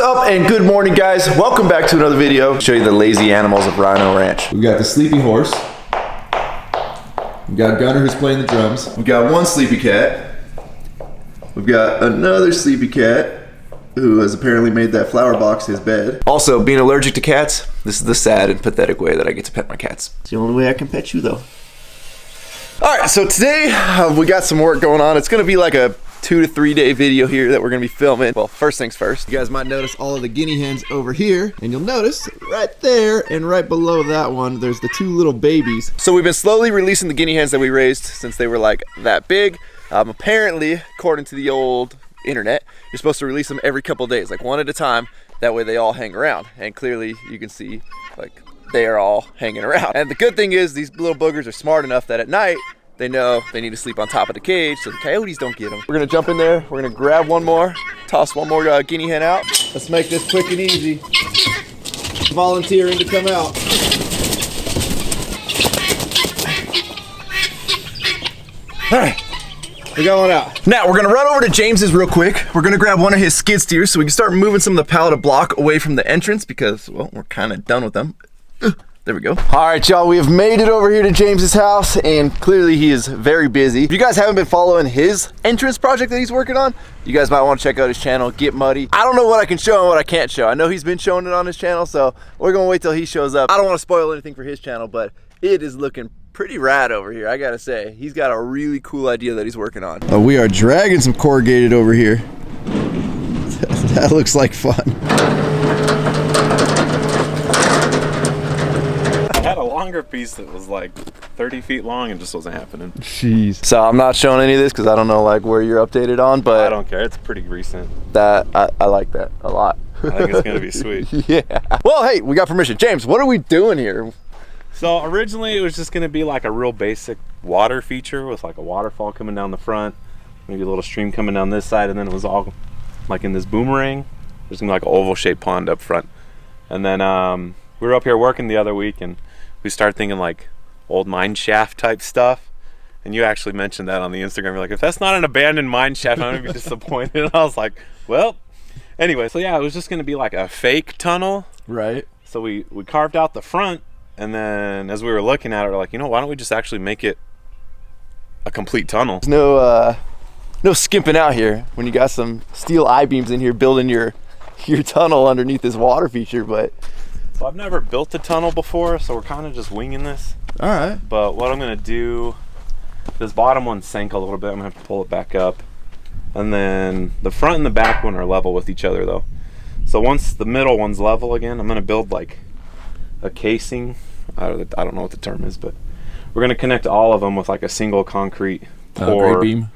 up and good morning, guys. Welcome back to another video. I'll show you the lazy animals of Ryno Ranch. We've got the sleepy horse. We've got Gunner who's playing the drums. We've got one sleepy cat. We've got another sleepy cat who has apparently made that flower box his bed. Also, being allergic to cats, this is the sad and pathetic way that I get to pet my cats. It's the only way I can pet you though. All right, so today we got some work going on. It's gonna be like a 2 to 3 day video here that we're gonna be filming. Well, first things first, you guys might notice all of the guinea hens over here, and you'll notice right there and right below that one, there's the 2 little babies. So we've been slowly releasing the guinea hens that we raised since they were like that big. Apparently, according to the old internet, you're supposed to release them every couple of days, like one at a time. That way they all hang around, and clearly you can see like they are all hanging around. And the good thing is these little boogers are smart enough that at night they know they need to sleep on top of the cage so the coyotes don't get them. We're gonna jump in there, we're gonna grab one more, toss one more guinea hen out. Let's make this quick and easy. Volunteering to come out. All right, we're going out. Now we're gonna run over to James's real quick. We're gonna grab one of his skid steers so we can start moving some of the pallet of block away from the entrance because, well, we're kind of done with them. There we go. All right, y'all, we have made it over here to James's house, and clearly he is very busy. If you guys haven't been following his entrance project that he's working on, you guys might want to check out his channel, Get Muddy. I don't know what I can show and what I can't show. I know he's been showing it on his channel, so we're gonna wait till he shows up. I don't want to spoil anything for his channel, but it is looking pretty rad over here, I gotta say. He's got a really cool idea that he's working on. Oh, we are dragging some corrugated over here. That looks like fun. Longer piece that was like 30 feet long and just wasn't happening. Jeez. So I'm not showing any of this because I don't know like where you're updated on, but I don't care. It's pretty recent. That I like that a lot. I think it's gonna be sweet. Yeah. Well, hey, we got permission. James, what are we doing here? So originally it was just gonna be like a real basic water feature with like a waterfall coming down the front, maybe a little stream coming down this side, and then it was all like in this boomerang. There's gonna be like an oval shaped pond up front. And then we were up here working the other week and we started thinking like old mine shaft type stuff, and you actually mentioned that on the Instagram. You're like, if that's not an abandoned mine shaft, I'm gonna be disappointed. And I was like, well, anyway, so yeah, it was just gonna be like a fake tunnel, right? So we carved out the front, and then as we were looking at it, we're like, you know, why don't we just actually make it a complete tunnel? There's no skimping out here when you got some steel I-beams in here building your tunnel underneath this water feature. But so I've never built a tunnel before, so we're kind of just winging this. All right. But what I'm gonna do, this bottom one sank a little bit. I'm gonna have to pull it back up. And then the front and the back one are level with each other though. So once the middle one's level again, I'm gonna build like a casing. I don't know what the term is, but we're gonna connect all of them with like a single concrete pour. Grade beam?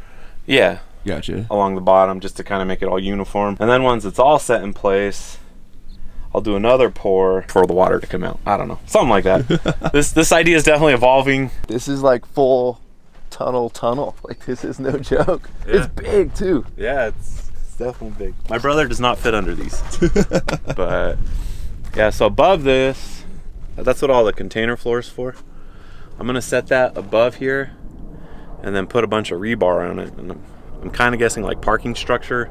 Yeah. Gotcha. Along the bottom, just to kind of make it all uniform. And then once it's all set in place, I'll do another pour for the water to come out. I don't know, something like that. This idea is definitely evolving. This is like full tunnel. Like this is no joke. Yeah. It's big too. Yeah, it's definitely big. My brother does not fit under these. But yeah, so above this, that's what all the container floor is for. I'm gonna set that above here and then put a bunch of rebar on it. And I'm kind of guessing like parking structure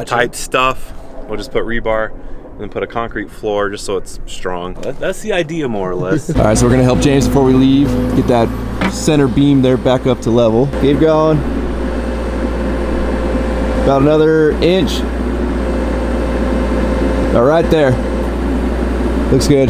type stuff. We'll just put rebar and then put a concrete floor just so it's strong. That's the idea, more or less. All right, so we're gonna help James before we leave get that center beam there back up to level. Keep going. About another inch. All right, there. Looks good.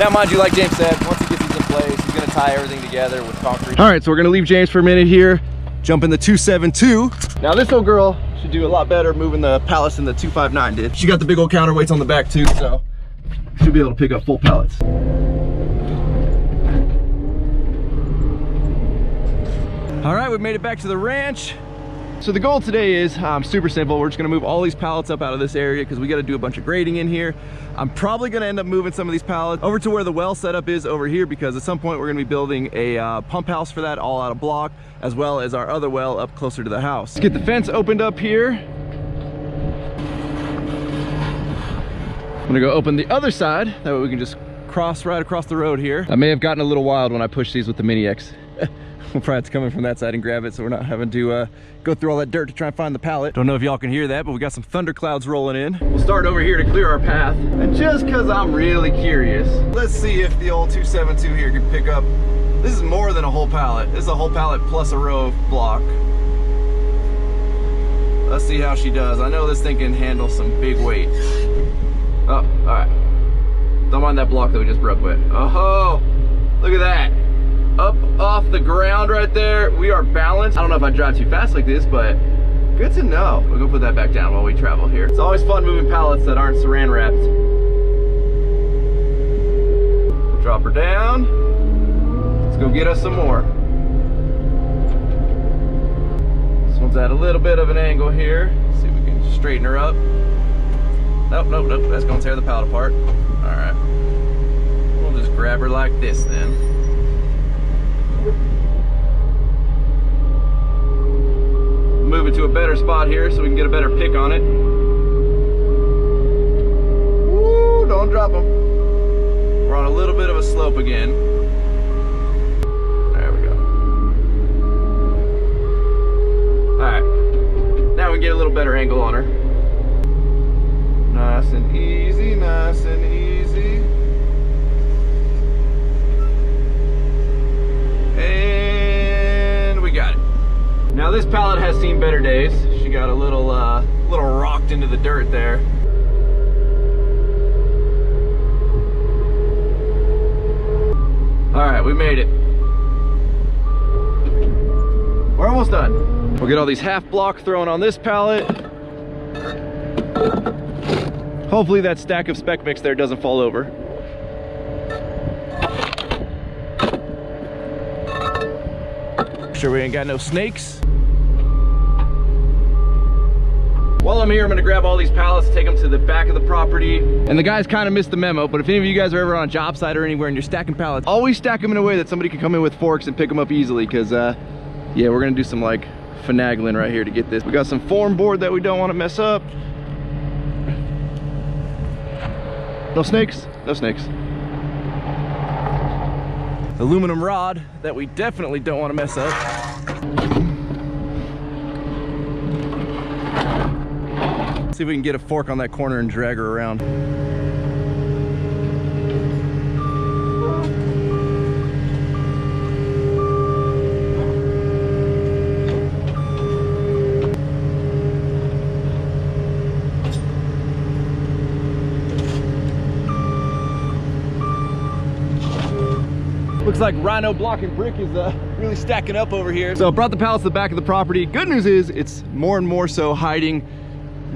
Now, mind you, like James said, once he gets these in place, he's gonna tie everything together with concrete. All right, so we're gonna leave James for a minute here. Jump in the 272. Now this old girl should do a lot better moving the pallets than the 259 did. She got the big old counterweights on the back too, so she'll be able to pick up full pallets. All right, we've made it back to the ranch. So the goal today is super simple. We're just gonna move all these pallets up out of this area because we gotta do a bunch of grading in here. I'm probably gonna end up moving some of these pallets over to where the well setup is over here because at some point we're gonna be building a pump house for that all out of block, as well as our other well up closer to the house. Let's get the fence opened up here. I'm gonna go open the other side. That way we can just cross right across the road here. I may have gotten a little wild when I pushed these with the Mini X. We'll probably have to come in from that side and grab it so we're not having to go through all that dirt to try and find the pallet. Don't know if y'all can hear that, but we got some thunderclouds rolling in. We'll start over here to clear our path. And just because I'm really curious, let's see if the old 272 here can pick up. This is more than a whole pallet. This is a whole pallet plus a row of block. Let's see how she does. I know this thing can handle some big weight. Oh, all right. Don't mind that block that we just broke with. Oh, look at that. Up off the ground right there. We are balanced. I don't know if I drive too fast like this, but good to know. We'll go put that back down while we travel here. It's always fun moving pallets that aren't saran wrapped. Drop her down. Let's go get us some more. This one's at a little bit of an angle here. Let's see if we can straighten her up. Nope, nope, nope. That's gonna tear the pallet apart. All right. We'll just grab her like this then. Move it to a better spot here so we can get a better pick on it. Woo, don't drop them. We're on a little bit of a slope again. There we go. All right, now we can get a little better angle on her. Nice and easy, nice and easy. And we got it. Now this pallet has seen better days. She got a little rocked into the dirt there. All right, we made it. We're almost done. We'll get all these half block thrown on this pallet. Hopefully that stack of spec mix there doesn't fall over. Sure we ain't got no snakes. While I'm here, I'm gonna grab all these pallets, take them to the back of the property. And the guys kind of missed the memo, but if any of you guys are ever on a job site or anywhere and you're stacking pallets, always stack them in a way that somebody can come in with forks and pick them up easily, because yeah, we're gonna do some like finagling right here to get this. We got some form board that we don't want to mess up. No snakes? No snakes. Aluminum rod that we definitely don't want to mess up. See if we can get a fork on that corner and drag her around. Looks like Ryno block and brick is really stacking up over here. So I brought the pallets to the back of the property. Good news is it's more and more so hiding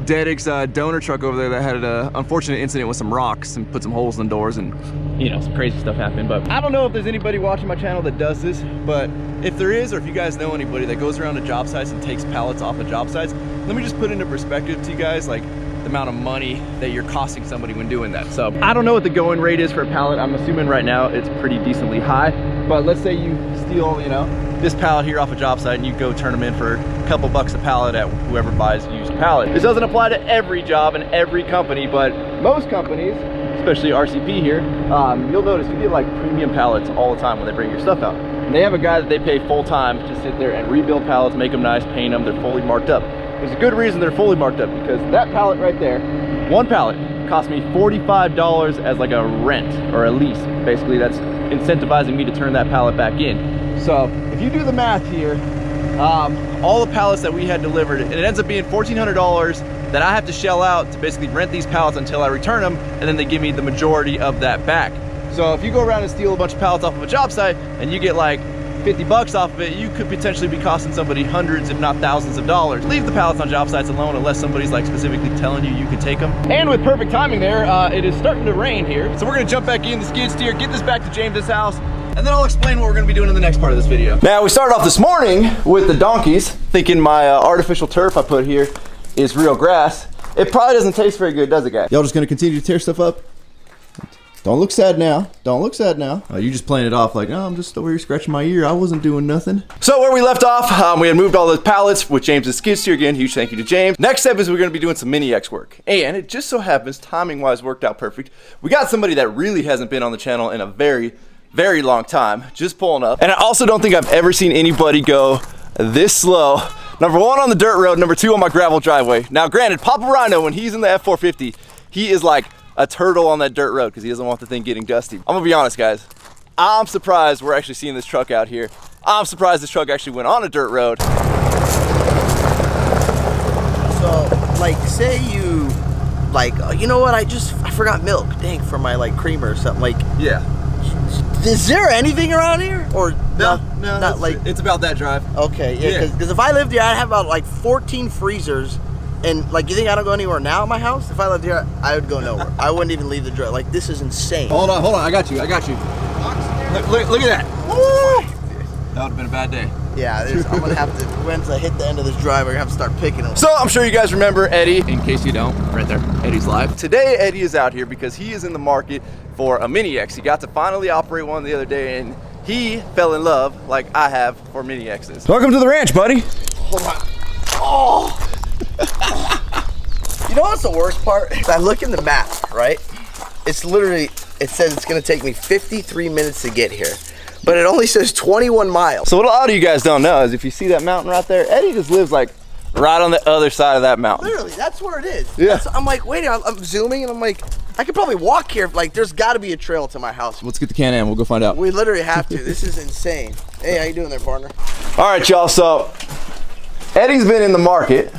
Dedic's donor truck over there that had an unfortunate incident with some rocks and put some holes in the doors, and you know, some crazy stuff happened. But I don't know if there's anybody watching my channel that does this, but if there is, or if you guys know anybody that goes around to job sites and takes pallets off of job sites, let me just put into perspective to you guys, like the amount of money that you're costing somebody when doing that. So I don't know what the going rate is for a pallet. I'm assuming right now it's pretty decently high, but let's say you steal, you know, this pallet here off a job site and you go turn them in for a couple bucks a pallet at whoever buys a used pallet. This doesn't apply to every job and every company, but most companies, especially RCP here, you'll notice you get like premium pallets all the time when they bring your stuff out. And they have a guy that they pay full time to sit there and rebuild pallets, make them nice, paint them, they're fully marked up. There's a good reason they're fully marked up, because that pallet right there, one pallet, cost me $45 as like a rent or a lease. Basically, that's incentivizing me to turn that pallet back in. So if you do the math here, all the pallets that we had delivered, and it ends up being $1,400 that I have to shell out to basically rent these pallets until I return them, and then they give me the majority of that back. So if you go around and steal a bunch of pallets off of a job site and you get like 50 bucks off of it, you could potentially be costing somebody hundreds if not thousands of dollars. Leave the pallets on job sites alone unless somebody's like specifically telling you you can take them. And with perfect timing there, it is starting to rain here. So we're gonna jump back in the skid steer, get this back to James's house, and then I'll explain what we're gonna be doing in the next part of this video. Now we started off this morning with the donkeys, thinking my artificial turf I put here is real grass. It probably doesn't taste very good, does it, guys? Y'all just gonna continue to tear stuff up? Don't look sad now. Don't look sad now. You just playing it off like, oh, I'm just over here scratching my ear. I wasn't doing nothing. So where we left off, we had moved all those pallets with James's skid steer. Again, huge thank you to James. Next step is we're gonna be doing some mini X work. And it just so happens, timing wise, worked out perfect. We got somebody that really hasn't been on the channel in a very, very long time, just pulling up. And I also don't think I've ever seen anybody go this slow. Number one on the dirt road, number two on my gravel driveway. Now granted, Papa Ryno, when he's in the F450, he is like a turtle on that dirt road because he doesn't want the thing getting dusty. I'm gonna be honest, guys. I'm surprised we're actually seeing this truck out here. I'm surprised this truck actually went on a dirt road. So, like, say you, like, you know what, I forgot milk, dang, for my, like, creamer or something, like. Yeah. Is there anything around here? Or no, not like. It's about that drive. Okay, yeah, because if I lived here, I'd have about, like, 14 freezers. And, like, you think I don't go anywhere now at my house? If I lived here, I would go nowhere. I wouldn't even leave the drive. Like, this is insane. Hold on, I got you. Look at that. Woo! That would have been a bad day. Yeah, I'm gonna have to, once I hit the end of this drive, we're gonna have to start picking them. So I'm sure you guys remember Eddie. In case you don't, right there, Eddie's live. Today, Eddie is out here because he is in the market for a Mini X. He got to finally operate one the other day, and he fell in love, like I have, for Mini X's. Welcome to the ranch, buddy. Hold on. Oh! You know what's the worst part? I look in the map, right? It's literally, it says it's gonna take me 53 minutes to get here, but it only says 21 miles. So what a lot of you guys don't know is if you see that mountain right there, Eddie just lives like right on the other side of that mountain. Literally, that's where it is. Yeah. I'm like, wait, I'm zooming and I'm like, I could probably walk here. Like, there's gotta be a trail to my house. Let's get the Can-Am, we'll go find out. We literally have to. This is insane. Hey, how you doing there, partner? All right, y'all, so Eddie's been in the market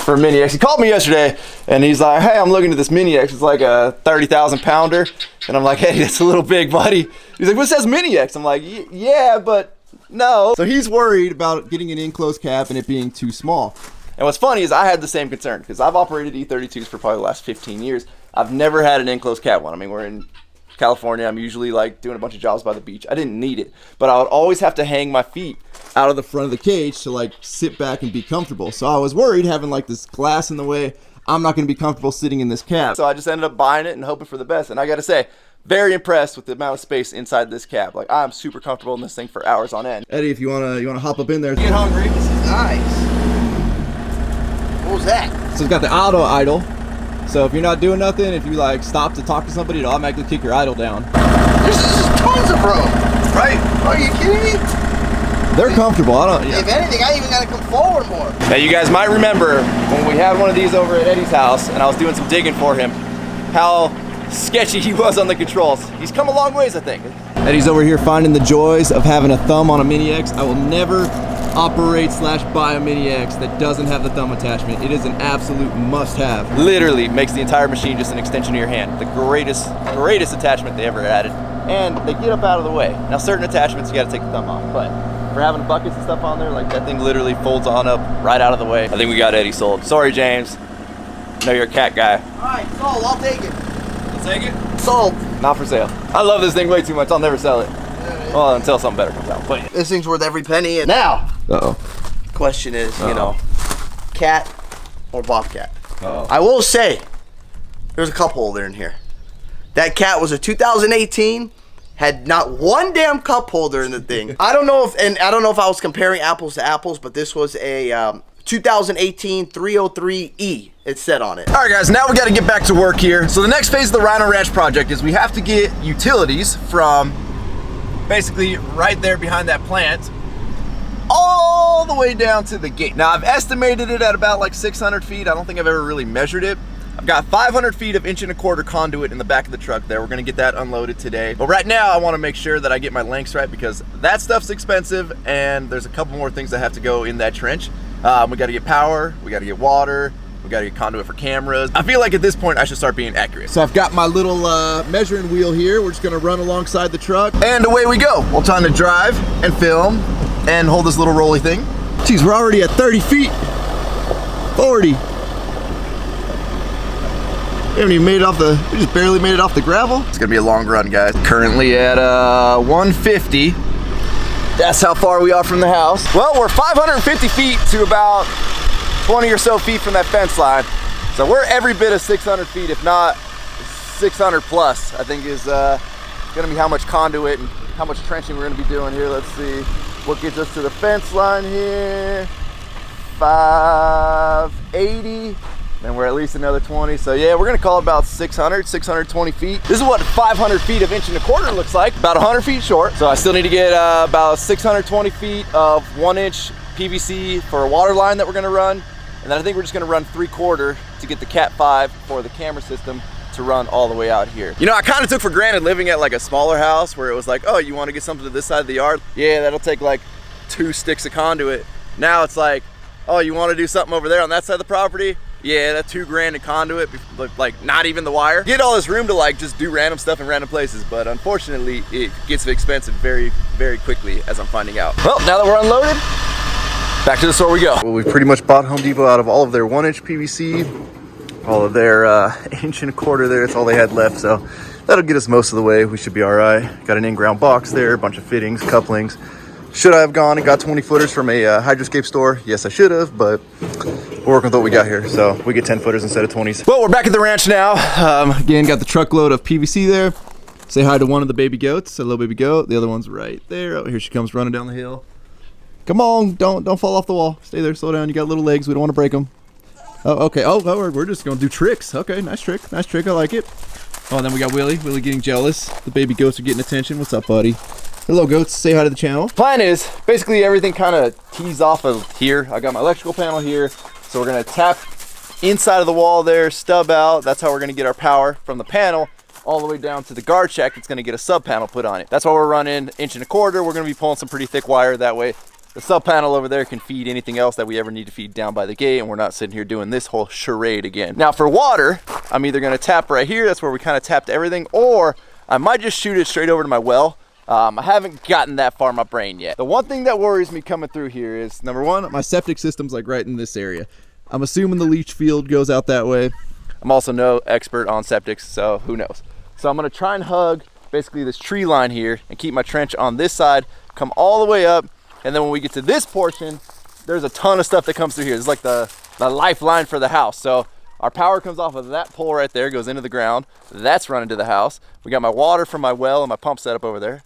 for a Mini X. He called me yesterday and he's like, hey, I'm looking at this Mini X. It's like a 30,000 pounder. And I'm like, hey, that's a little big, buddy. He's like, what says Mini X? I'm like, yeah, but no. So he's worried about getting an enclosed cab and it being too small. And what's funny is I had the same concern because I've operated E32s for probably the last 15 years. I've never had an enclosed cab one. I mean, we're in California. I'm usually like doing a bunch of jobs by the beach. I didn't need it, but I would always have to hang my feet Out of the front of the cage to like sit back and be comfortable. So I was worried having like this glass in the way. I'm not gonna be comfortable sitting in this cab. So I just ended up buying it and hoping for the best. And I gotta say, very impressed with the amount of space inside this cab. Like, I'm super comfortable in this thing for hours on end. Eddie, if you wanna hop up in there. Get hungry. This is nice. What was that? So it's got the auto idle. So if you're not doing nothing, if you like stop to talk to somebody, it'll automatically kick your idle down. This is tons of room, right? Are you kidding me? They're comfortable. If anything, I even gotta come forward more. Now you guys might remember when we had one of these over at Eddie's house and I was doing some digging for him, how sketchy he was on the controls. He's come a long ways, I think. Eddie's over here finding the joys of having a thumb on a Mini X. I will never operate / buy a Mini X that doesn't have the thumb attachment. It is an absolute must-have. Literally makes the entire machine just an extension of your hand. The greatest attachment they ever added. And they get up out of the way. Now certain attachments you gotta take the thumb off, but for having buckets and stuff on there, like that thing literally folds on up right out of the way. I think we got Eddie sold. Sorry, James. I know you're a cat guy. All right, sold. I'll take it. You'll take it? Sold. Not for sale. I love this thing way too much. I'll never sell it. Well, until something better comes out. But This thing's worth every penny. And now, Uh-oh. question is, you know, cat or bobcat? Uh-oh. I will say, there's a cup holder in here. That cat was a 2018. Had not one damn cup holder in the thing. I don't know if I was comparing apples to apples, but this was a 2018 303E. It said on it. all right, guys, now we got to get back to work here. So the next phase of the Ryno Ranch project is we have to get utilities from basically right there behind that plant all the way down to the gate. Now I've estimated it at about like 600 feet. I don't think I've ever really measured it. I've got 500 feet of 1¼ conduit in the back of the truck there. We're gonna get that unloaded today. But right now I wanna make sure that I get my lengths right because that stuff's expensive and there's a couple more things that have to go in that trench. We gotta get power, we gotta get water, we gotta get conduit for cameras. I feel like at this point I should start being accurate. So I've got my little measuring wheel here. We're just gonna run alongside the truck. And away we go. Well, time to drive and film and hold this little rolly thing. Geez, we're already at 30 feet. 40. We haven't even made it off we just barely made it off the gravel. It's gonna be a long run, guys. Currently at 150. That's how far we are from the house. Well, we're 550 feet to about 20 or so feet from that fence line. So we're every bit of 600 feet, if not 600 plus, I think is gonna be how much conduit and how much trenching we're gonna be doing here. Let's see what gets us to the fence line here. 580. then we're at least another 20. So yeah, we're gonna call it about 620 feet. This is what 500 feet of 1.25 inch looks like, about 100 feet short. So I still need to get about 620 feet of 1-inch PVC for a water line that we're gonna run. And then I think we're just gonna run 3/4 to get the Cat 5 for the camera system to run all the way out here. You know, I kind of took for granted living at like a smaller house where it was like, oh, you want to get something to this side of the yard? Yeah, that'll take like 2 sticks of conduit. Now it's like, oh, you want to do something over there on that side of the property? Yeah, that's $2,000 in conduit, like not even the wire. Get all this room to like just do random stuff in random places, but unfortunately it gets expensive very, very quickly, as I'm finding out. Well, now that we're unloaded, back to the store we go. Well, we pretty much bought Home Depot out of all of their 1-inch PVC, all of their 1.25 inch there. That's all they had left, so that'll get us most of the way. We should be all right. Got an in-ground box there, a bunch of fittings, couplings. Should I have gone and got 20 footers from a Hydroscape store? Yes, I should have, but we're working with what we got here, so we get 10 footers instead of 20s. Well, we're back at the ranch now. Again, got the truckload of PVC there. Say hi to one of the baby goats, a little baby goat. The other one's right there. Oh, here she comes running down the hill. Come on, don't fall off the wall. Stay there, slow down. You got little legs. We don't want to break them. Oh, okay. Oh, we're just gonna do tricks. Okay, nice trick. Nice trick. I like it. Oh, and then we got Willie. Willie getting jealous. The baby goats are getting attention. What's up, buddy? Hello, goats. Say hi to the channel. Plan is basically everything kind of tees off of here. I got my electrical panel here, so we're gonna tap inside of the wall there, stub out. That's how we're gonna get our power from the panel all the way down to the guard shack. It's gonna get a sub panel put on it. That's why we're running 1.25 inch. We're gonna be pulling some pretty thick wire. That way the sub panel over there can feed anything else that we ever need to feed down by the gate, and we're not sitting here doing this whole charade again. Now for water, I'm either gonna tap right here, that's where we kind of tapped everything, or I might just shoot it straight over to my well. I haven't gotten that far in my brain yet. The one thing that worries me coming through here is, number one, my septic system's like right in this area. I'm assuming the leach field goes out that way. I'm also no expert on septics, so who knows. So I'm gonna try and hug basically this tree line here and keep my trench on this side, come all the way up, and then when we get to this portion, there's a ton of stuff that comes through here. It's like the lifeline for the house. So our power comes off of that pole right there, goes into the ground. That's running to the house. We got my water from my well and my pump setup over there.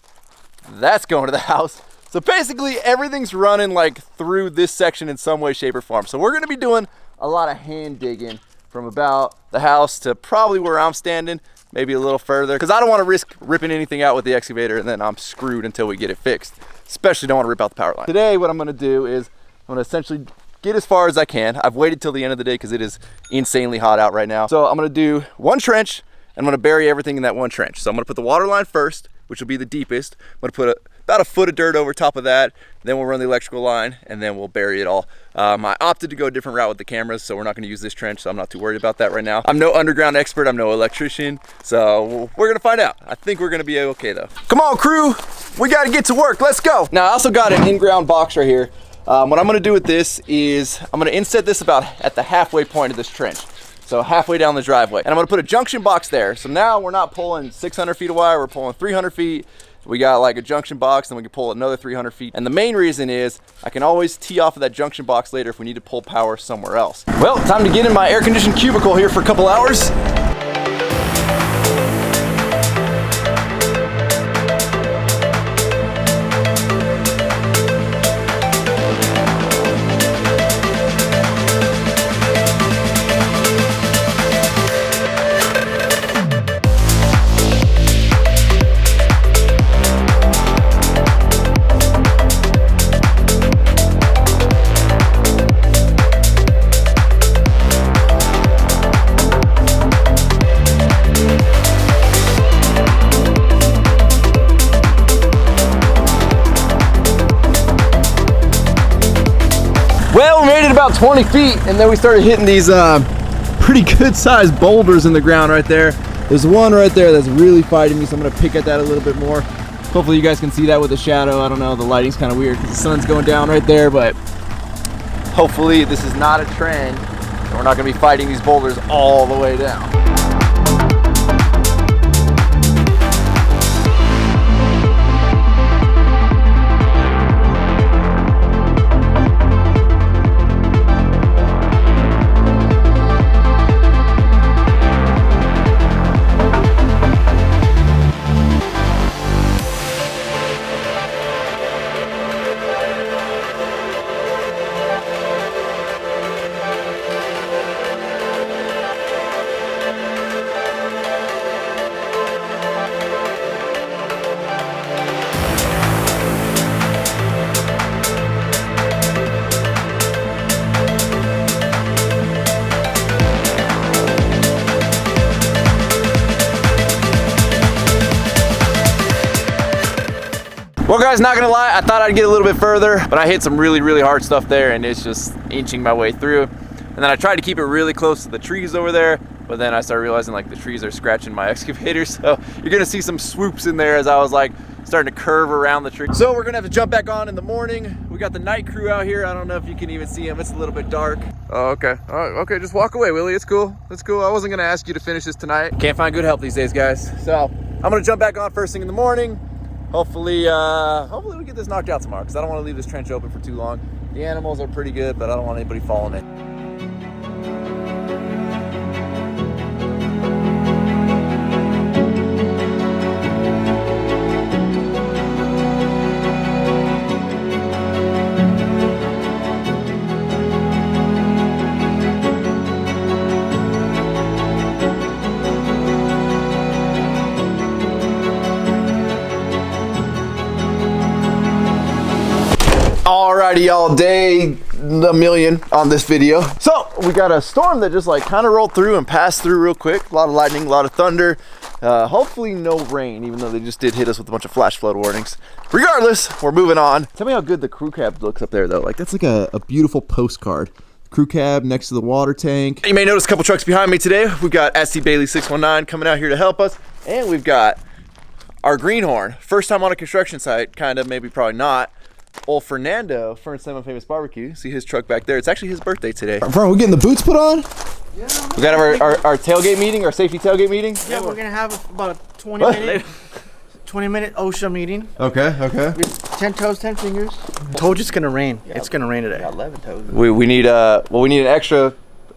That's going to the house. So basically everything's running like through this section in some way, shape, or form. So we're gonna be doing a lot of hand digging from about the house to probably where I'm standing, maybe a little further, because I don't want to risk ripping anything out with the excavator and then I'm screwed until we get it fixed. Especially don't want to rip out the power line. Today what I'm going to do is I'm going to essentially get as far as I can. I've waited till the end of the day because it is insanely hot out right now. So I'm going to do one trench and I'm going to bury everything in that one trench. So I'm going to put the water line first, which will be the deepest. I'm going to put about a foot of dirt over top of that. Then we'll run the electrical line and then we'll bury it all. I opted to go a different route with the cameras, so we're not going to use this trench, so I'm not too worried about that right now. I'm no underground expert, I'm no electrician, so we're going to find out. I think we're going to be okay though. Come on, crew, we got to get to work. Let's go. Now I also got an in-ground box right here. What I'm going to do with this is I'm going to inset this about at the halfway point of this trench. So halfway down the driveway. And I'm gonna put a junction box there. So now we're not pulling 600 feet of wire, we're pulling 300 feet. We got like a junction box, and we can pull another 300 feet. And the main reason is I can always tee off of that junction box later if we need to pull power somewhere else. Well, time to get in my air-conditioned cubicle here for a couple hours. Well, we made it about 20 feet and then we started hitting these pretty good sized boulders in the ground right there. There's one right there that's really fighting me, so I'm gonna pick at that a little bit more. Hopefully you guys can see that with the shadow. I don't know, the lighting's kind of weird because the sun's going down right there, but hopefully this is not a trend and we're not gonna be fighting these boulders all the way down. Well guys, not gonna lie, I thought I'd get a little bit further, but I hit some really hard stuff there and it's just inching my way through. And then I tried to keep it really close to the trees over there, but then I started realizing like the trees are scratching my excavator. So you're gonna see some swoops in there as I was like starting to curve around the tree. So we're gonna have to jump back on in the morning. We got the night crew out here. I don't know if you can even see them. It's a little bit dark. Oh, okay. All right, okay, just walk away, Willie. It's cool. It's cool. I wasn't gonna ask you to finish this tonight. Can't find good help these days, guys. So I'm gonna jump back on first thing in the morning. Hopefully we get this knocked out tomorrow because I don't want to leave this trench open for too long. The animals are pretty good, but I don't want anybody falling in. Alrighty y'all, day a million on this video. So we got a storm that just like kind of rolled through and passed through real quick. A lot of lightning, a lot of thunder. Hopefully no rain, even though they just did hit us with a bunch of flash flood warnings. Regardless, we're moving on. Tell me how good the crew cab looks up there though. Like that's like a beautiful postcard. Crew cab next to the water tank. You may notice a couple trucks behind me today. We've got SC Bailey 619 coming out here to help us. And we've got our greenhorn. First time on a construction site, kind of, maybe probably not. Old Fernando, Fern Simon Famous Barbecue. See his truck back there. It's actually his birthday today. Bro, we're getting the boots put on? Yeah. We got our tailgate meeting, our safety tailgate meeting. Yeah, we're gonna have about a 20-minute OSHA meeting. Okay. With 10 toes, 10 fingers. Told you it's gonna rain. Yeah, it's gonna rain today. Got 11 toes. We need we need an extra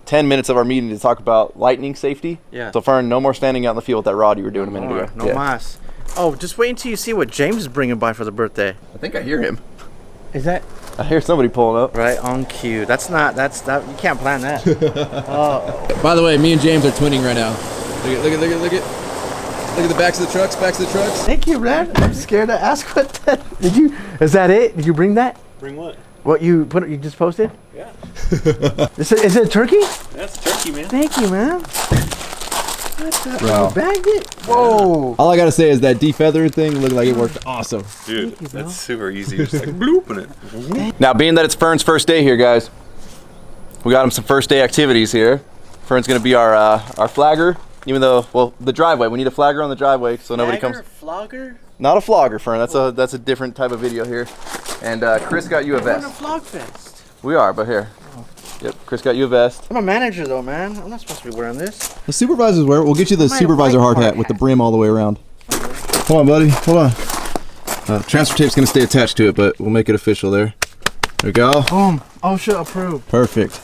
10 minutes of our meeting to talk about lightning safety. Yeah. So Fern, no more standing out in the field with that rod you were doing a minute ago. No mas. Oh, just wait until you see what James is bringing by for the birthday. I think I hear him. Is that? I hear somebody pulling up. Right on cue. That's you can't plan that. Oh. By the way, me and James are twinning right now. Look at the backs of the trucks, Thank you, Red. I'm scared to ask what that. Is that it? Did you bring that? Bring what? What you just posted? Yeah. Is it a turkey? That's turkey, man. Thank you, man. Bro. You bagged it? Whoa. All I gotta say is that defeathering thing looked like it worked awesome. Dude, that's super easy. Just like blooping it. Now, being that it's Fern's first day here, guys, we got him some first day activities here. Fern's gonna be our flagger, even though, well, the driveway. We need a flagger on the driveway so nobody comes. Flogger? Not a flogger, Fern. That's a different type of video here. And Chris got you a vest. We're in a flog fest. We are, but here. Yep, Chris got you a vest. I'm a manager though, man. I'm not supposed to be wearing this. The supervisor's wear it. We'll get you the supervisor hard hat with the brim all the way around. Hold on, buddy. Hold on. Transfer tape's gonna stay attached to it, but we'll make it official there. There we go. Boom. OSHA approved. Perfect.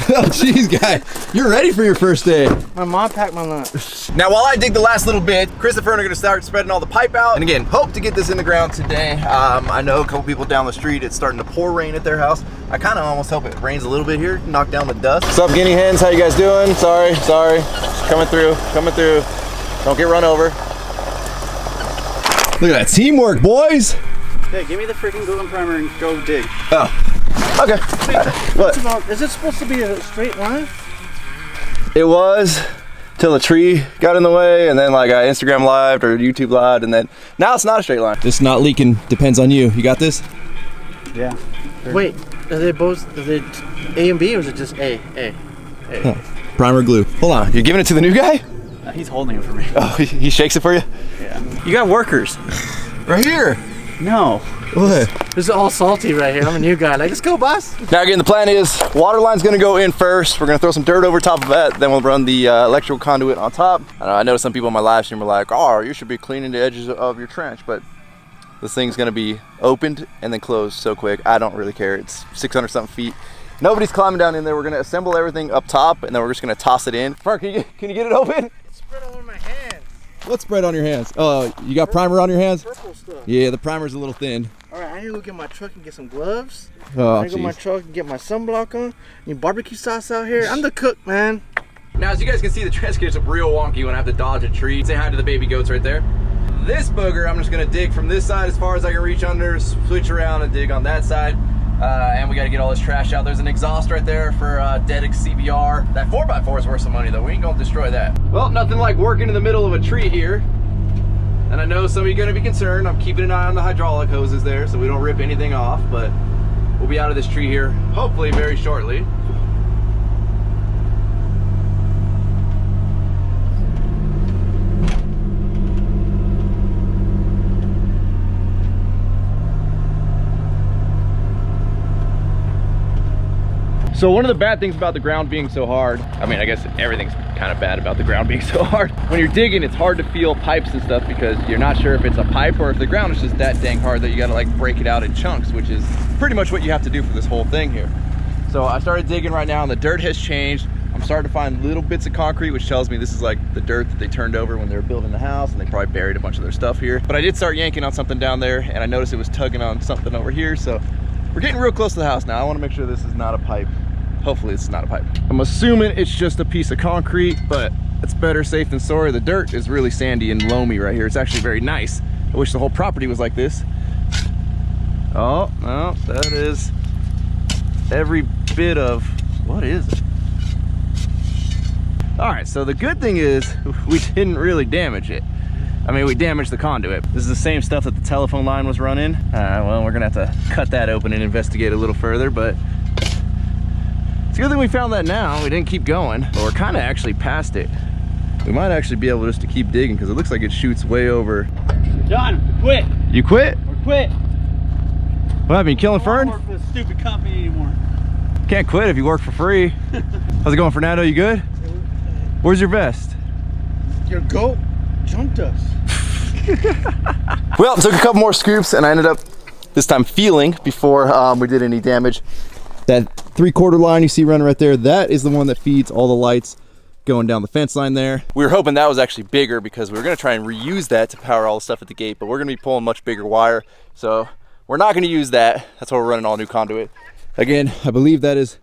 Oh, jeez, guy. You're ready for your first day. My mom packed my lunch. Now, while I dig the last little bit, Chris and Fern are gonna start spreading all the pipe out. And again, hope to get this in the ground today. I know a couple people down the street, it's starting to pour rain at their house. I kind of almost hope it rains a little bit here, knock down the dust. What's up, guinea hens? How you guys doing? Sorry. Coming through. Don't get run over. Look at that teamwork, boys. Okay, give me the freaking gluten primer and go dig. Oh, okay. What? Is it supposed to be a straight line? It was till the tree got in the way, and then like I Instagram lived or YouTube lived, and then now it's not a straight line. This not leaking depends on you. You got this? Yeah. Wait, are they A and B or is it just A? Huh. Primer glue. Hold on, you're giving it to the new guy? He's holding it for me. Oh, he shakes it for you? Yeah. You got workers. Right here. No. What? This is all salty right here. I'm a new guy. Like, let's go, boss. Now again, the plan is water line's gonna go in first. We're gonna throw some dirt over top of that. Then we'll run the electrical conduit on top. I know some people on my live stream were like, oh, you should be cleaning the edges of your trench, but this thing's gonna be opened and then closed so quick. I don't really care. It's 600 something feet. Nobody's climbing down in there. We're gonna assemble everything up top and then we're just gonna toss it in. Frank, can you get it open? It's spread all over my hands. What's spread on your hands? Oh, you got primer on your hands? Purple stuff. Yeah, the primer's a little thin. All right, I need to go get my truck and get some gloves. Oh, I need to go my truck and get my sunblock on. Need barbecue sauce out here. I'm the cook, man. Now, as you guys can see, the trench gets real wonky when I have to dodge a tree. Say hi to the baby goats right there. This booger, I'm just gonna dig from this side as far as I can reach under, switch around and dig on that side. And we gotta get all this trash out. There's an exhaust right there for Dedix CBR. That 4x4 is worth some money though. We ain't gonna destroy that. Well, nothing like working in the middle of a tree here. And I know some of you are gonna be concerned. I'm keeping an eye on the hydraulic hoses there so we don't rip anything off, but we'll be out of this tree here hopefully very shortly. So one of the bad things about the ground being so hard, I mean, I guess everything's kind of bad about the ground being so hard. When you're digging, it's hard to feel pipes and stuff because you're not sure if it's a pipe or if the ground is just that dang hard that you gotta like break it out in chunks, which is pretty much what you have to do for this whole thing here. So I started digging right now and the dirt has changed. I'm starting to find little bits of concrete, which tells me this is like the dirt that they turned over when they were building the house, and they probably buried a bunch of their stuff here. But I did start yanking on something down there and I noticed it was tugging on something over here. So we're getting real close to the house now. I wanna make sure this is not a pipe. Hopefully it's not a pipe. I'm assuming it's just a piece of concrete, but it's better safe than sorry. The dirt is really sandy and loamy right here. It's actually very nice. I wish the whole property was like this. Oh, no, that is every bit of, what is it? All right, so the good thing is we didn't really damage it. I mean, we damaged the conduit. This is the same stuff that the telephone line was running. Well, we're gonna have to cut that open and investigate a little further, but it's a good thing we found that now. We didn't keep going, but we're kind of actually past it. We might actually be able just to keep digging because it looks like it shoots way over. John, quit. You quit? Or quit. What happened, you killing Fern? I don't work for this stupid company anymore. Can't quit if you work for free. How's it going, Fernando? You good? Where's your vest? Your goat jumped us. Well, took a couple more scoops and I ended up this time feeling before we did any damage. That 3/4 line you see running right there, that is the one that feeds all the lights going down the fence line there. We were hoping that was actually bigger because we were gonna try and reuse that to power all the stuff at the gate, but we're gonna be pulling much bigger wire. So we're not gonna use that. That's why we're running all new conduit. Again, I believe that is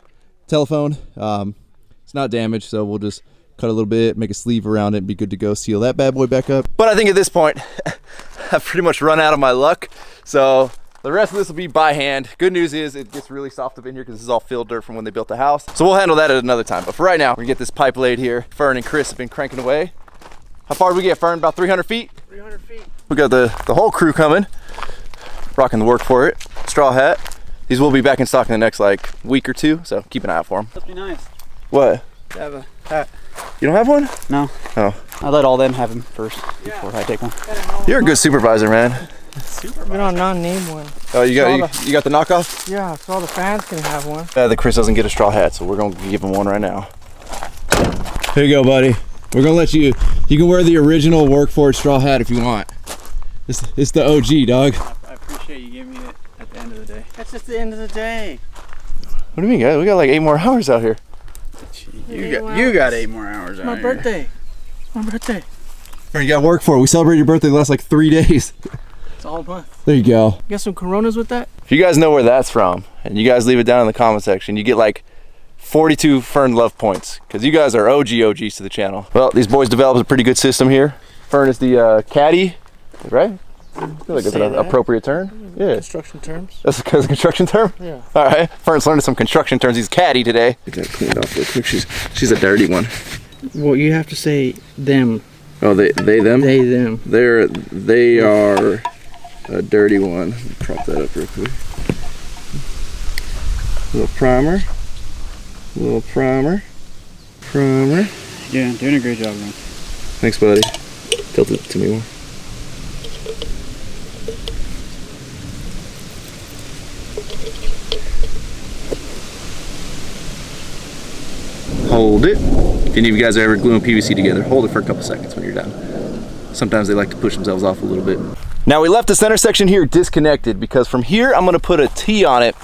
telephone. It's not damaged, so we'll just cut a little bit, make a sleeve around it, and be good to go. Seal that bad boy back up. But I think at this point, I've pretty much run out of my luck. So the rest of this will be by hand. Good news is it gets really soft up in here because this is all filled dirt from when they built the house. So we'll handle that at another time. But for right now, we're gonna get this pipe laid here. Fern and Chris have been cranking away. How far did we get, Fern? About 300 feet? 300 feet. We got the whole crew coming, rocking the work for it. Straw hat. These will be back in stock in the next like week or two, so keep an eye out for them. Must be nice. What? To have a hat. You don't have one? No. Oh. I let all them have them first before I take one. You're a good supervisor, man. We don't need one. Oh, you got the knockoff? Yeah, so all the fans can have one. The Chris doesn't get a straw hat, so we're gonna give him one right now. Here you go, buddy. We're gonna let you can wear the original Workforce straw hat if you want. It's the OG, dog. I appreciate you giving me it at the end of the day. That's just the end of the day. What do you mean, guys? We got like 8 more hours out here. You got 8 more hours out My here. birthday. It's my birthday. You got work for it. We celebrate your birthday the last like 3 days. It's all month. There you go. You got some Coronas with that? If you guys know where that's from, and you guys leave it down in the comment section, you get like 42 Fern love points, because you guys are OGs to the channel. Well, these boys developed a pretty good system here. Fern is the caddy, right? I feel like it's an appropriate term. Yeah. Construction terms. That's a construction term? Yeah. All right. Fern's learning some construction terms. He's caddy today. Get that cleaned off real quick. She's a dirty one. Well, you have to say them. Oh, they them? They, them. They are a dirty one. Prop that up real quick. Little primer. Primer. Yeah, doing a great job, man. Thanks, buddy. Tilt it to me more. Hold it. If any of you guys are ever gluing PVC together, hold it for a couple seconds when you're done. Sometimes they like to push themselves off a little bit. Now we left the center section here disconnected because from here I'm gonna put a T on it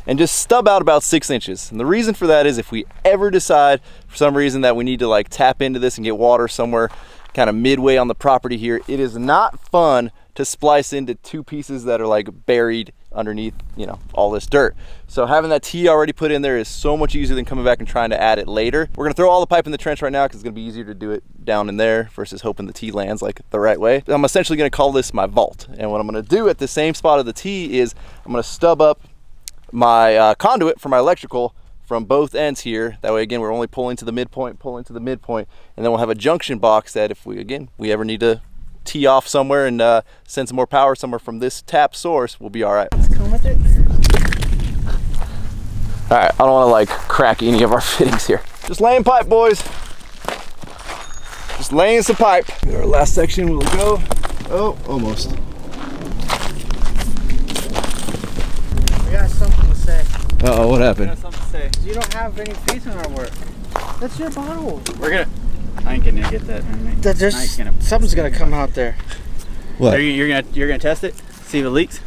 and just stub out about 6 inches. And the reason for that is if we ever decide for some reason that we need to like tap into this and get water somewhere kind of midway on the property here, it is not fun to splice into 2 pieces that are like buried underneath, you know, all this dirt. So having that T already put in there is so much easier than coming back and trying to add it later. We're gonna throw all the pipe in the trench right now because it's gonna be easier to do it down in there versus hoping the T lands like the right way. I'm essentially gonna call this my vault. And what I'm gonna do at the same spot of the T is I'm gonna stub up my conduit for my electrical from both ends here. That way, again, we're only pulling to the midpoint, and then we'll have a junction box that if we ever need to tee off somewhere and send some more power somewhere from this tap source, we'll be all right. Let's come with it. All right, I don't want to like crack any of our fittings here. Just laying pipe, boys. Just laying some pipe. Our last section will go. Oh, almost. We got something to say. Uh-oh, what happened? Got something to say. You don't have any faith in our work. That's your bottle. We're gonna. I ain't gonna get that. That there's something's gonna come out there. What? You're gonna test it, see if it leaks.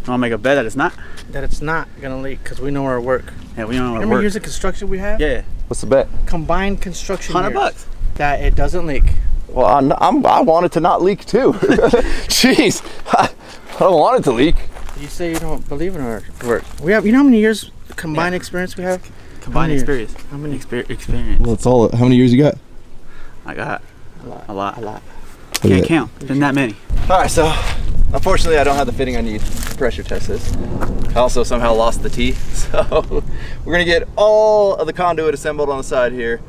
I want to make a bet that it's not. That it's not gonna leak because we know our work. Yeah, we know our Remember work. years of construction we have? Yeah, What's the bet? Combined construction $100. years. That it doesn't leak. Well, I want it to not leak too. Jeez, I don't want it to leak. You say you don't believe in our work. We have. You know how many years combined experience we have? Combined years? experience. How many? Experience. Well, it's all. How many years you got? I got a lot. A lot. Can't count. Been that many. All right, so unfortunately I don't have the fitting I need to pressure test this. I also somehow lost the T, so we're gonna get all of the conduit assembled on the side here.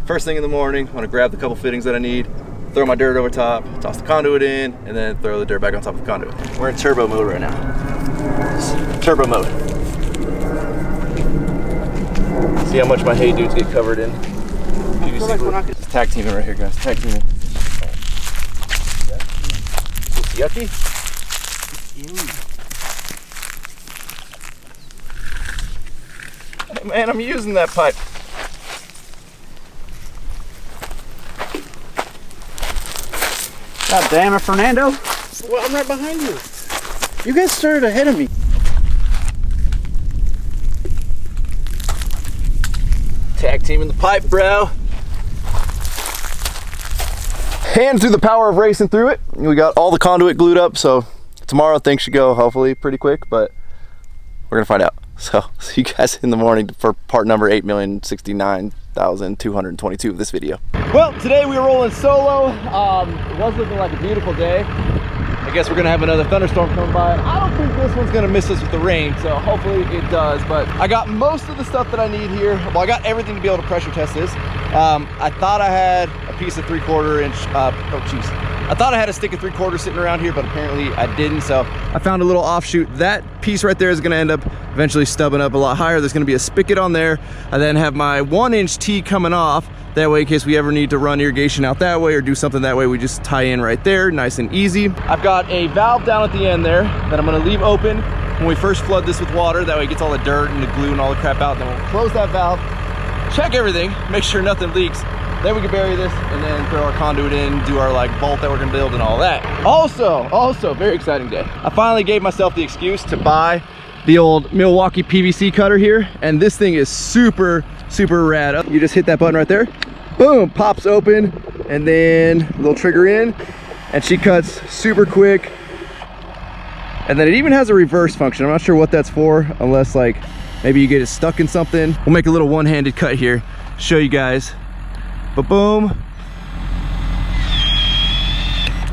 First thing in the morning, I'm gonna grab the couple fittings that I need, throw my dirt over top, toss the conduit in, and then throw the dirt back on top of the conduit. We're in turbo mode right now. Turbo mode. See how much my hay dudes get covered in. I feel like we're not gonna. It's tag teaming right here, guys. Tag teaming. It's yucky. Hey man, I'm using that pipe. God damn it, Fernando. Well, I'm right behind you. You guys started ahead of me. Tag teaming the pipe, bro. Hands through the power of racing through it. We got all the conduit glued up, so tomorrow things should go hopefully pretty quick, but we're gonna find out. So see you guys in the morning for part number 8,069,222 of this video. Well, today we were rolling solo. It was looking like a beautiful day. I guess we're gonna have another thunderstorm coming by. I don't think this one's gonna miss us with the rain, so hopefully it does. But I got most of the stuff that I need here. Well, I got everything to be able to pressure test this. I thought I had a piece of 3/4 inch, I thought I had a stick of 3/4 sitting around here, but apparently I didn't. So I found a little offshoot. That piece right there is gonna end up eventually stubbing up a lot higher. There's gonna be a spigot on there. I then have my 1-inch T coming off. That way, in case we ever need to run irrigation out that way or do something that way, we just tie in right there, nice and easy. I've got a valve down at the end there that I'm gonna leave open when we first flood this with water. That way it gets all the dirt and the glue and all the crap out. Then we'll close that valve, check everything, make sure nothing leaks. Then we can bury this and then throw our conduit in, do our like vault that we're gonna build and all that. Also, very exciting day. I finally gave myself the excuse to buy the old Milwaukee PVC cutter here, and this thing is super rad. You just hit that button right there, boom, pops open, and then a little trigger in, and she cuts super quick. And then it even has a reverse function. I'm not sure what that's for, unless like maybe you get it stuck in something. We'll make a little one-handed cut here, show you guys. But boom.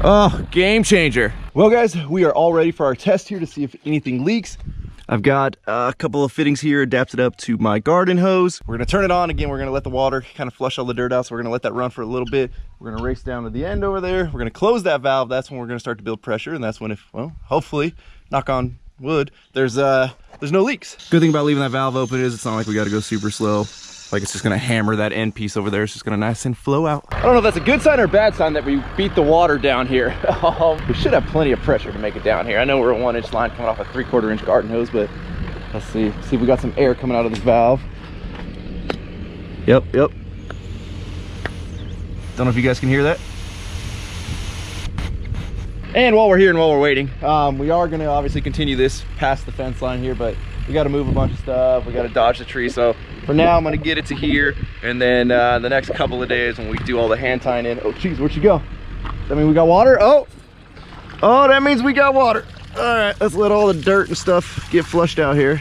Oh, game changer. Well guys, we are all ready for our test here to see if anything leaks. I've got a couple of fittings here adapted up to my garden hose. We're gonna turn it on. Again, we're gonna let the water kind of flush all the dirt out, so we're gonna let that run for a little bit. We're gonna race down to the end over there. We're gonna close that valve. That's when we're gonna start to build pressure, and that's when, if, well, hopefully, knock on wood, there's no leaks. Good thing about leaving that valve open is it's not like we gotta go super slow. Like it's just gonna hammer that end piece over there. It's just gonna nice and flow out. I don't know if that's a good sign or a bad sign that we beat the water down here. We should have plenty of pressure to make it down here. I know we're a 1-inch line coming off a 3/4 inch garden hose, but let's see if we got some air coming out of this valve. Yep. Don't know if you guys can hear that. And while we're here and while we're waiting, we are gonna obviously continue this past the fence line here, but we gotta move a bunch of stuff. We gotta dodge the tree. So for now, I'm gonna get it to here. And then the next couple of days when we do all the hand tying in. Oh geez, where'd she go? Does that mean we got water? Oh, that means we got water. All right, let's let all the dirt and stuff get flushed out here.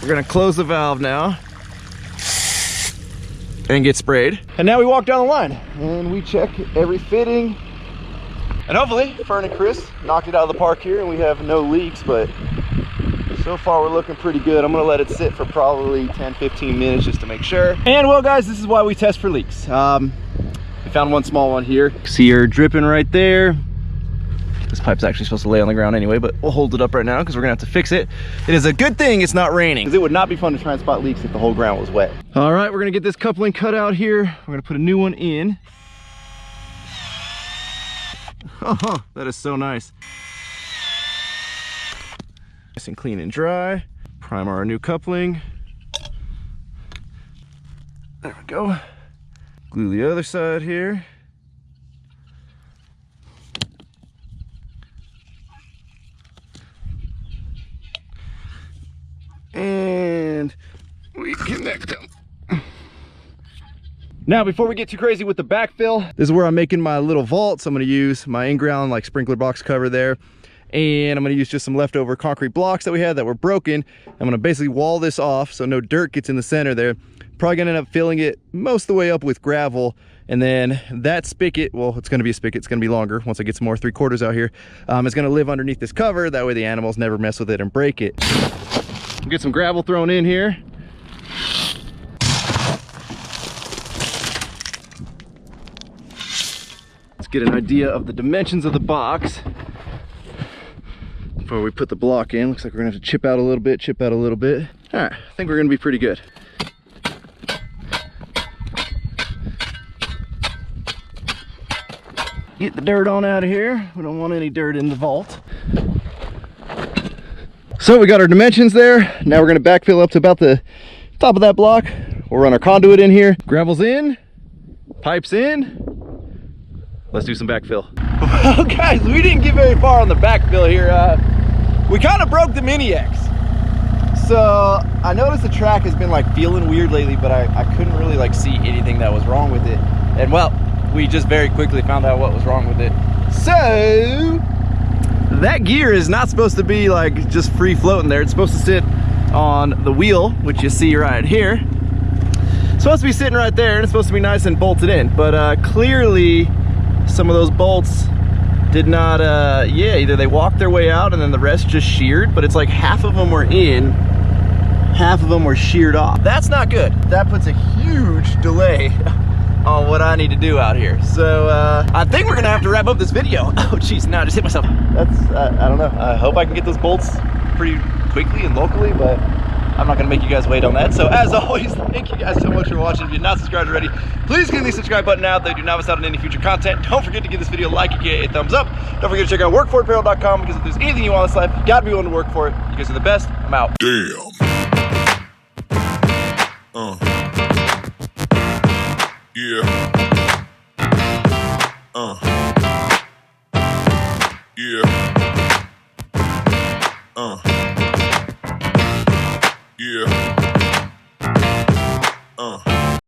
We're gonna close the valve now and get sprayed. And now we walk down the line and we check every fitting. And hopefully, Fern and Chris knocked it out of the park here and we have no leaks, but so far we're looking pretty good. I'm gonna let it sit for probably 10-15 minutes just to make sure. And well guys, this is why we test for leaks. If found one small one here. See her dripping right there. This pipe's actually supposed to lay on the ground anyway, but we'll hold it up right now because we're gonna have to fix it. It is a good thing it's not raining, because it would not be fun to try and spot leaks if the whole ground was wet. All right, we're gonna get this coupling cut out here. We're gonna put a new one in. Oh, that is so nice. Nice and clean and dry. Prime our new coupling. There we go. Glue the other side here. And we connect them. Now, before we get too crazy with the backfill, this is where I'm making my little vault. So I'm gonna use my in-ground like sprinkler box cover there. And I'm gonna use just some leftover concrete blocks that we had that were broken. I'm gonna basically wall this off so no dirt gets in the center there. Probably gonna end up filling it most of the way up with gravel. And then that spigot, well, it's gonna be a spigot, it's gonna be longer once I get some more 3/4 out here. It's gonna live underneath this cover. That way the animals never mess with it and break it. Get some gravel thrown in here. Let's get an idea of the dimensions of the box before we put the block in. Looks like we're gonna have to chip out a little bit, chip out a little bit. All right, I think we're gonna be pretty good. Get the dirt on out of here. We don't want any dirt in the vault. So we got our dimensions there. Now we're gonna backfill up to about the top of that block. We'll run our conduit in here. Gravel's in, pipes in. Let's do some backfill. Well, guys, we didn't get very far on the backfill here. We kind of broke the Mini X. So I noticed the track has been like feeling weird lately, but I couldn't really like see anything that was wrong with it. And well, we just very quickly found out what was wrong with it. So that gear is not supposed to be like just free floating there. It's supposed to sit on the wheel, which you see right here. It's supposed to be sitting right there, and it's supposed to be nice and bolted in. But clearly some of those bolts did not, yeah, either they walked their way out and then the rest just sheared, but it's like half of them were in, half of them were sheared off. That's not good. That puts a huge delay on what I need to do out here. So I think we're gonna have to wrap up this video. Oh geez, now I just hit myself. That's, I don't know. I hope I can get those bolts pretty quickly and locally, but I'm not gonna make you guys wait on that. So as always, thank you guys so much for watching. If you're not subscribed already, please click the subscribe button now. They do not miss out on any future content. Don't forget to give this video a like, a thumbs up. Don't forget to check out workforapparel.com, because if there's anything you want in this life, you gotta be willing to work for it. You guys are the best. I'm out. Damn. Yeah. Yeah.